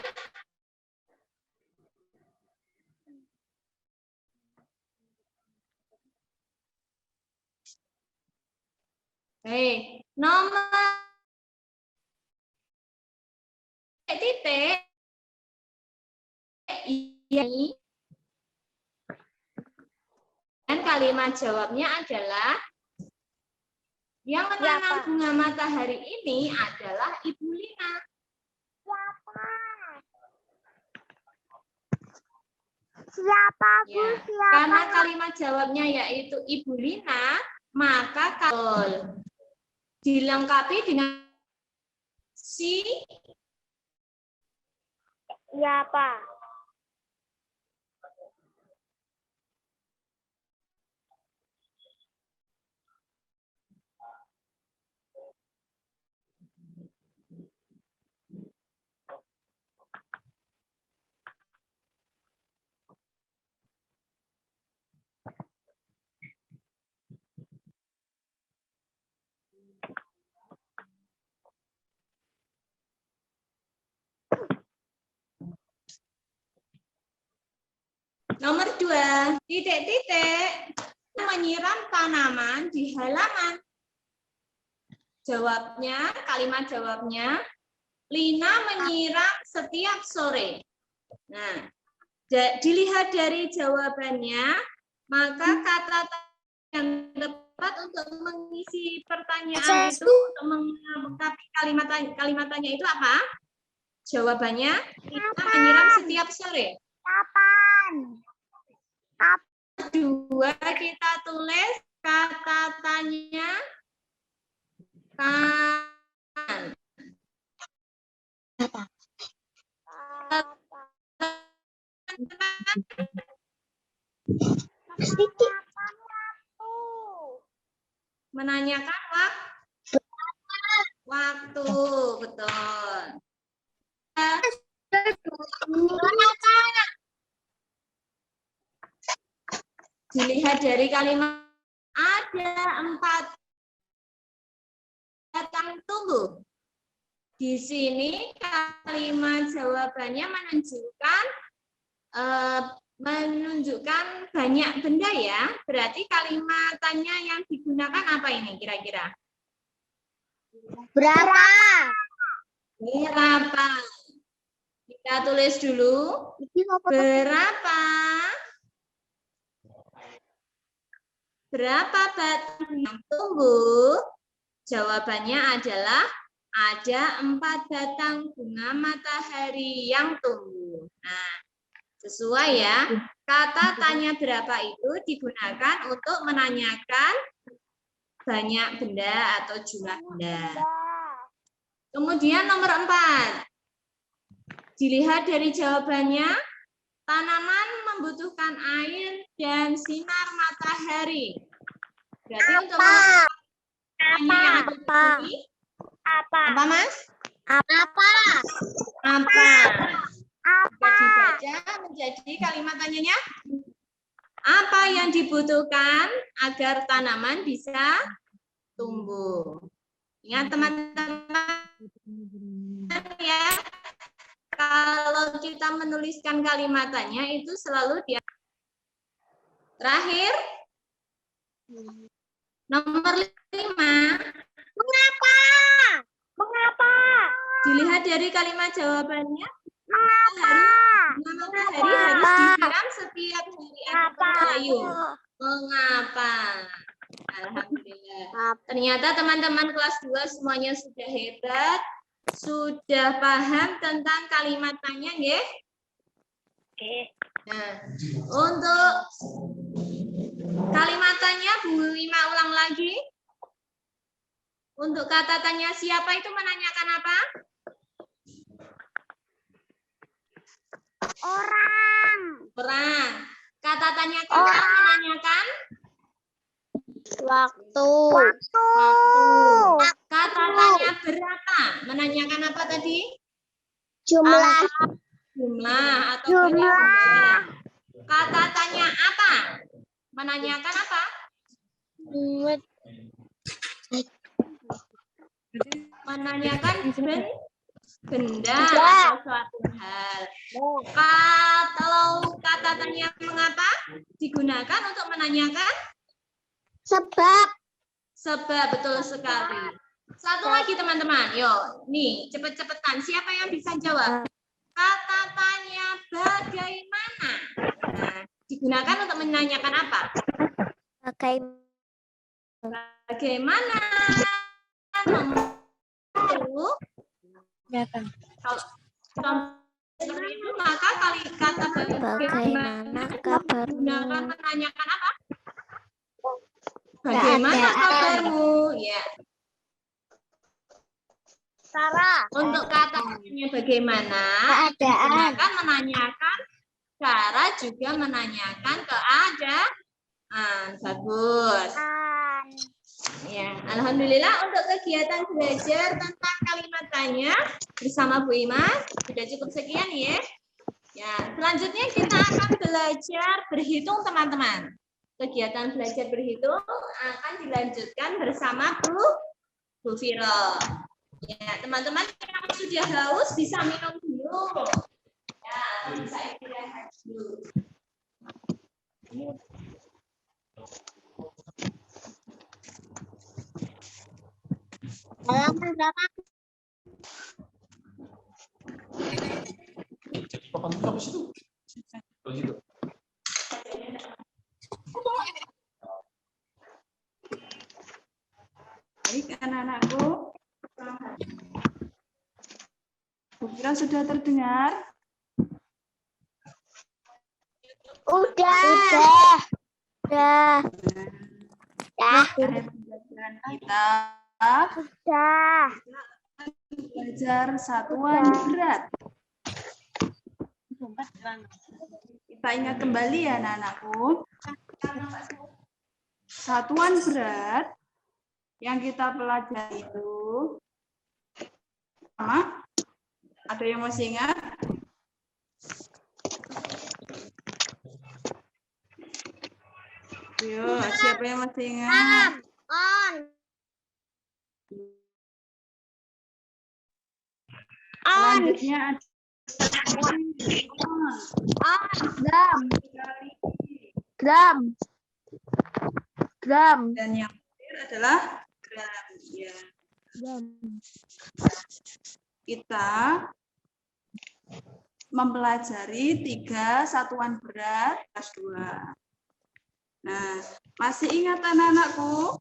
Baik, nomor titik ini dan kalimat jawabnya adalah yang menanam bunga matahari ini adalah Ibu Lina. Siapa, Bu? Ya, Siapa? karena kalimat jawabnya yaitu Ibu Lina, maka kalau dilengkapi dengan Siapa? nomor 2, titik-titik menyiram tanaman di halaman. Jawabnya, kalimat jawabnya, Lina menyiram setiap sore. Nah, dilihat dari jawabannya, maka kata yang tepat untuk mengisi pertanyaan itu, untuk melengkapi kalimatnya itu apa? Jawabannya, Lina menyiram setiap sore. Kapan? Kedua, kita tulis kata tanya kapan. Menanyakan waktu, betul. Dilihat dari kalimat, ada 4 batang tumbuh. Di sini kalimat jawabannya menunjukkan banyak benda ya. Berarti kalimatannya yang digunakan apa ini kira-kira? Berapa? Berapa? Kita tulis dulu. Berapa? Berapa batang yang tumbuh? Jawabannya adalah ada 4 batang bunga matahari yang tumbuh. Nah, sesuai ya. Kata tanya berapa itu digunakan untuk menanyakan banyak benda atau jumlah benda. Kemudian nomor 4. Dilihat dari jawabannya, tanaman membutuhkan air dan sinar matahari. Berarti untuk apa, Mas? Apa? Jika dibaca menjadi kalimat tanyanya, apa yang dibutuhkan agar tanaman bisa tumbuh? Ingat teman-teman ya, kalau kita menuliskan kalimatannya itu selalu dia. Terakhir, nomor 5. Mengapa? Dilihat dari kalimat jawabannya, matahari harus disiram setiap hari atau Ayu. Mengapa? Alhamdulillah. Ternyata teman-teman kelas 2 semuanya sudah hebat, sudah paham tentang kalimat tanya, nggih? Nah, untuk kalimatannya Bu Lima ulang lagi. Untuk kata tanya siapa itu menanyakan apa? Orang. Kata tanya kapan menanyakan? Waktu. Kata tanya berapa menanyakan apa tadi? Jumlah. Atau benda. Kata tanya apa menanyakan apa? Menanyakan benda atau suatu hal. Kalau kata tanya mengapa digunakan untuk menanyakan? Sebab. Betul sekali. Satu lagi teman-teman, yuk, nih cepet-cepetan. Siapa yang bisa jawab? Kata tanya bagaimana? Nah, digunakan untuk menanyakan apa? Bagaimana? Nomor 1. Kalau seperti itu, maka kata Bagaimana kabarmu? gunakan menanyakan apa? Bagaimana kabarmu? Ya. Sarah. Untuk katanya bagaimana? Keadaan. Gunakan menanyakan. Cara juga menanyakan keadaan. Bagus. Ya, alhamdulillah untuk kegiatan belajar tentang kalimat tanya bersama Bu Imas sudah cukup sekian ya. Ya, selanjutnya kita akan belajar berhitung teman-teman. Kegiatan belajar berhitung akan dilanjutkan bersama Bu Viro. Ya, teman-teman yang sudah haus bisa minum dulu. Ya, bisa istirahat dulu. Halaman berapa? Baik, anak-anakku. Bu Vira sudah terdengar? Udah. Pembelajaran kita Udah. belajar satuan berat. Kita ingat kembali ya anak-anakku. Satuan berat yang kita pelajari itu sama. Ada yang masih ingat? Ayo, siapa yang masih ingat? Selanjutnya Gram. dan yang terakhir adalah gram. Ya. Kita mempelajari 3 satuan berat kelas 2. Nah, masih ingat anak-anakku?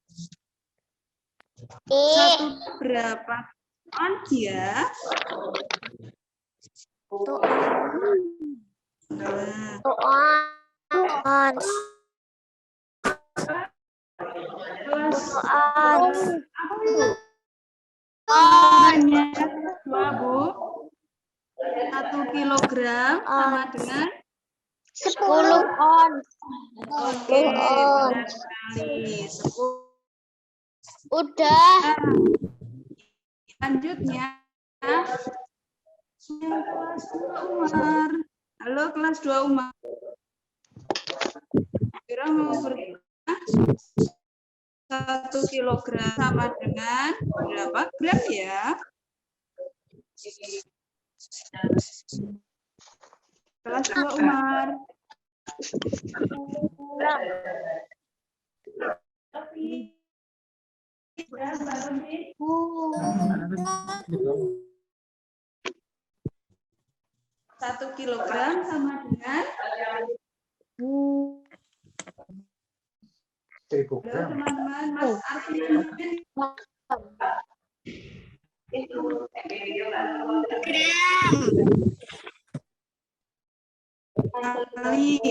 Satu berapa on dia? Hanya 2, Bu. 1 kilogram sama dengan 10 on. Oke, benar sekali. 10. Udah. Selanjutnya yang kelas 2 Umar. Halo kelas 2 Umar. Kira mau bertanya 1 kilogram sama dengan berapa gram ya? Kelas 2 Umar. Satu kilogram sama dengan 1000 gram. Teman-teman, Mas Arfi kali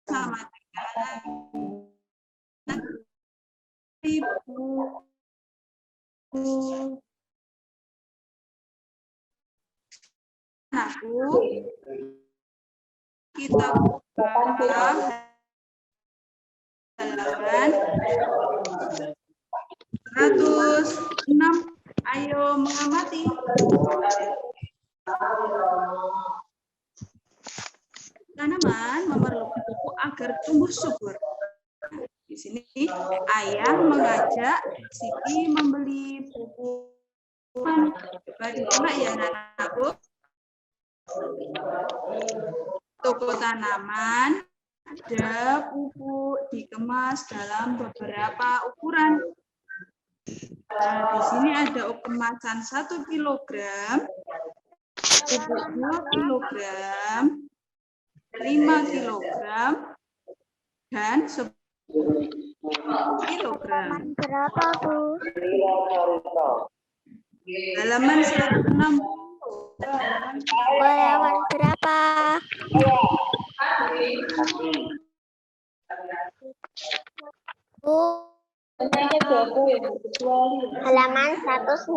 sama dengan 1000. Aku kita buka halaman 106. Ayo mengamati. Tanaman memerlukan pupuk agar tumbuh subur. Di sini ayah mengajak Siti membeli pupuk. Coba disimak ya anak-anakku. Toko tanaman ada pupuk dikemas dalam beberapa ukuran. Nah, di sini ada kemasan 1 kilogram, pupuk 2 kilogram, 5 kilogram, dan 10 kilogram. Berapa, Bu? Halaman 160. Halaman berapa? Bu, halaman 160.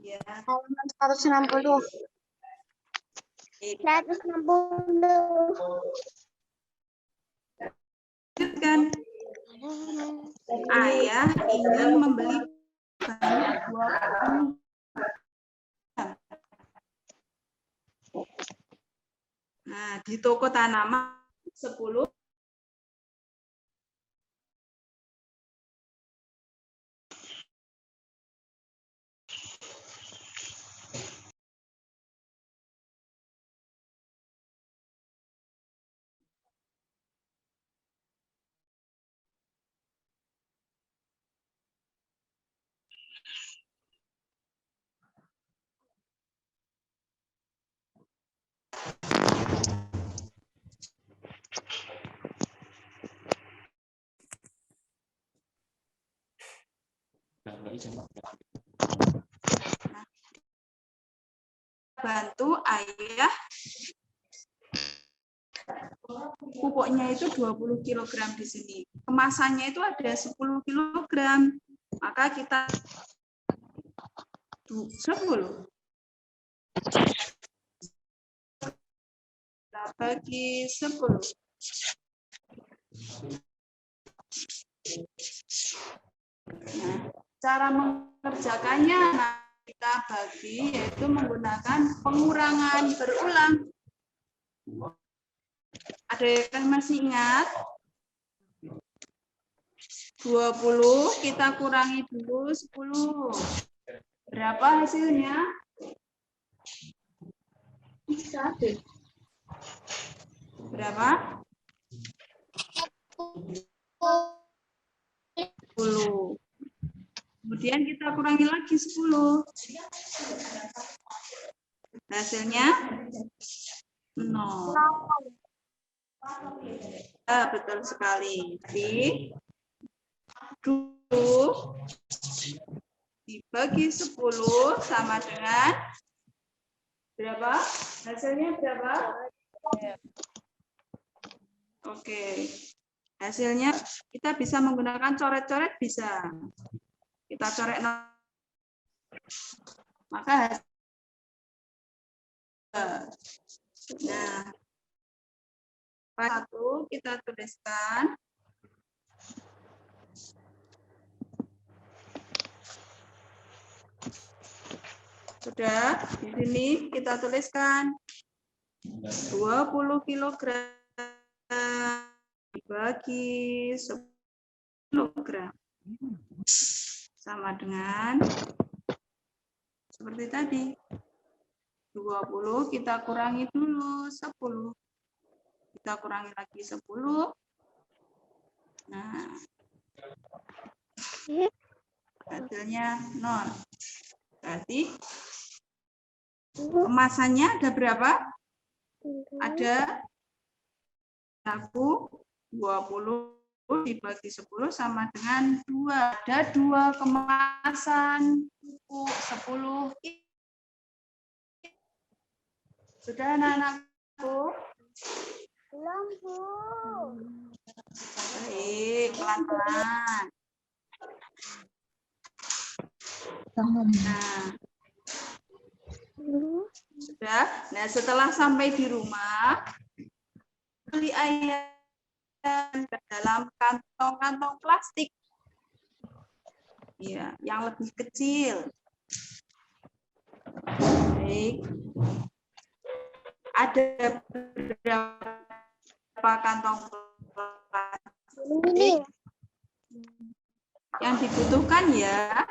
Ya. Halaman 160. 160. Lanjutkan. Ayah ingin membeli bahan 20. Nah, di toko tanaman 10. Bantu ayah, pupuknya itu 20 kg di sini. Kemasannya itu ada 10 kg. Maka kita 10. Kita bagi 10. Nah, cara mengerjakannya kita bagi yaitu menggunakan pengurangan berulang. Ada yang masih ingat? 20 kita kurangi dulu 10. Berapa hasilnya? Berapa? 10. Kemudian kita kurangi lagi 10. Hasilnya 0. Betul sekali. Jadi 20 dibagi 10 sama dengan berapa? Hasilnya berapa? Oke. Hasilnya kita bisa menggunakan coret-coret, bisa. Kita coret 0. Maka hasil. Nah, satu kita tuliskan. Sudah, di sini kita tuliskan 20 kg dibagi 10 kg sama dengan seperti tadi. 20 kita kurangi dulu 10. Kita kurangi lagi 10. Nah, hasilnya 0. Berarti kemasannya ada berapa? Ada 20 dibagi 10 sama dengan 2. Ada 2 kemasan pupuk 10. Sudah anak-anakku? Belum, Bu. Baik, pelan-pelan. Nah, sudah. Nah, setelah sampai di rumah, beli ayam dalam kantong-kantong plastik. Ya, yang lebih kecil. Baik. Ada berapa kantong plastik yang dibutuhkan ya?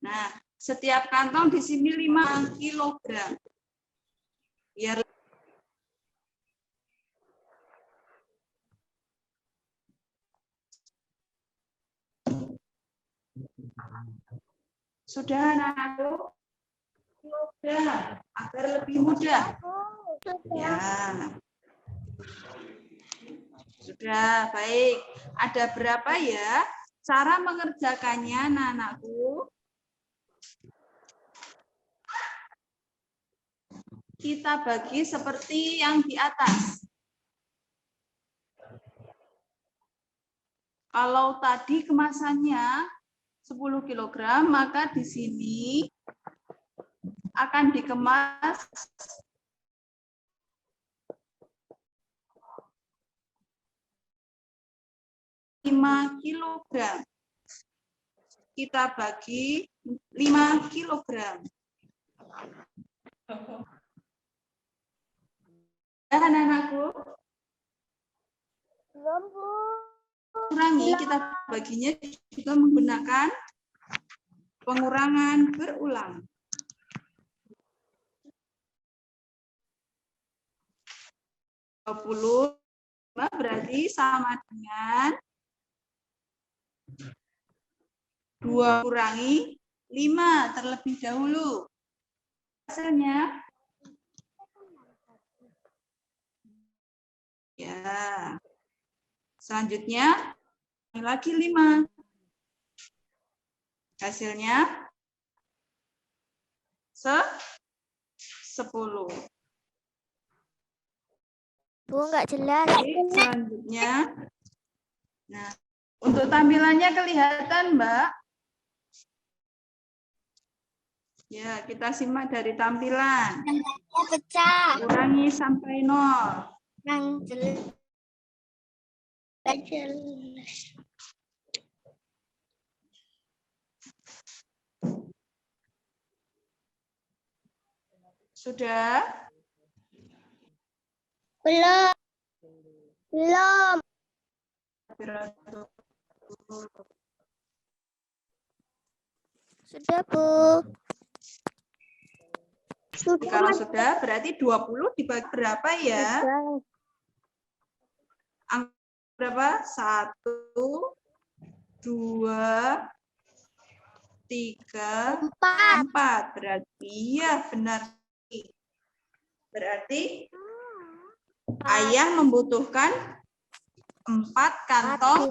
Nah, setiap kantong di sini 5 kg. Biar sudah anak-anakku? Sudah, agar lebih mudah. Ya. Sudah, baik. Ada berapa ya Cara mengerjakannya, anak-anakku, kita bagi seperti yang di atas. Kalau tadi kemasannya 10 kg, maka di sini akan dikemas 5 kg. Kita bagi 5 kg. Ya, anak-anakku? Kurangi, kita baginya juga menggunakan pengurangan berulang. Berarti sama dengan 2 kurangi 5 terlebih dahulu. Hasilnya ya. Selanjutnya lagi 5. Hasilnya 10. Bu, nggak jelas. Selanjutnya, nah, untuk tampilannya kelihatan, Mbak. Ya, kita simak dari tampilan. Pecah. Kurangi sampai 0. Yang jelas. Sudah? Belum. Belum. Sudah, Bu. Kalau sudah, berarti 20 dibagi berapa ya? Angka berapa? 1, 2, 3, 4. Berarti ya benar. Berarti ayah membutuhkan 4 kantong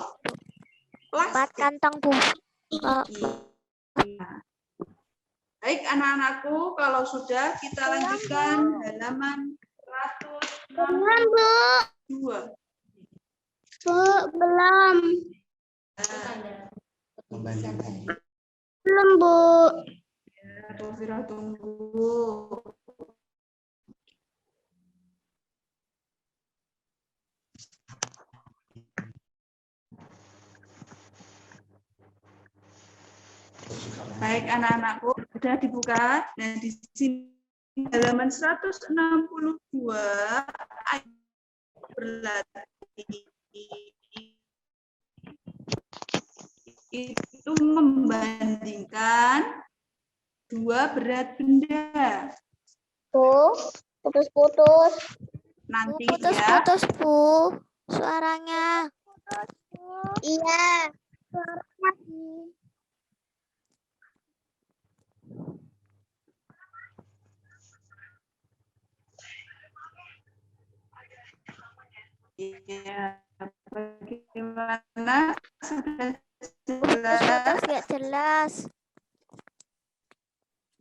plastik. 4 kantong, Bu. Baik, anak-anakku, kalau sudah kita lanjutkan halaman 162. Bu, belum. Belum, Bu. Ya, Bu Fira, tunggu. Baik, anak-anakku, sudah dibuka. Nah, di sini halaman 162 ayat berlatih itu membandingkan 2 berat benda. Bu, putus-putus. Nanti Putus-putus, Bu. Suaranya. Iya. Suaranya. ya, bagaimana sudah Putus-putus jelas? nggak jelas.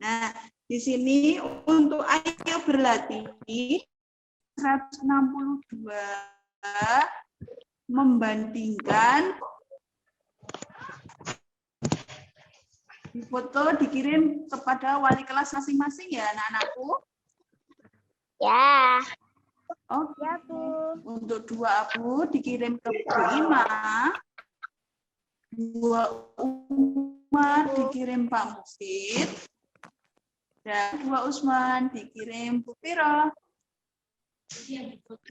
Nah, di sini untuk ayo berlatih 162 membandingkan di foto dikirim kepada wali kelas masing-masing ya anak-anakku. Ya. Oh, Ya, Bu. untuk 2 Abu dikirim ke Bu Ima, 2 Umar dikirim Pak Mufid, dan 2 Usman dikirim Bu Fira.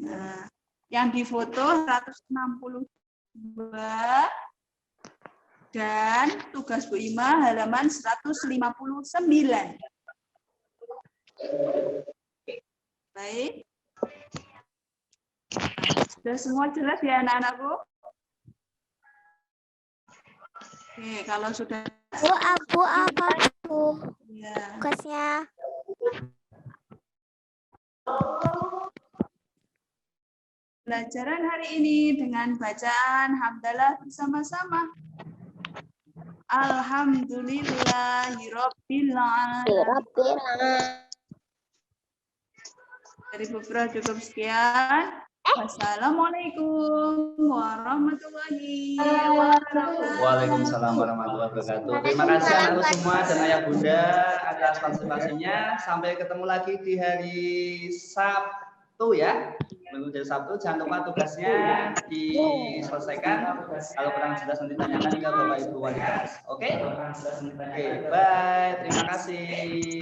Nah, yang difoto 162 dan tugas Bu Ima halaman 159. Baik. Sudah semua jelas ya anak-anakku? Oke, kalau sudah Bu, Abu apa, Bu? ya. Tugasnya. Pelajaran hari ini dengan bacaan hamdalah bersama-sama. Alhamdulillahirabbil alamin. Dari beberapa cukup sekian. Wassalamualaikum warahmatullahi wabarakatuh. Waalaikumsalam warahmatullahi wabarakatuh. Terima kasih anak semua dan ayah bunda atas partisipasinya. Sampai ketemu lagi di hari Sabtu ya. Minggu dari Sabtu, jangan lupa tugasnya diselesaikan. Kalau kurang jelas nanti tanyakan ke Bapak Ibu wali kelas. Oke? Oke, bye. Terima kasih.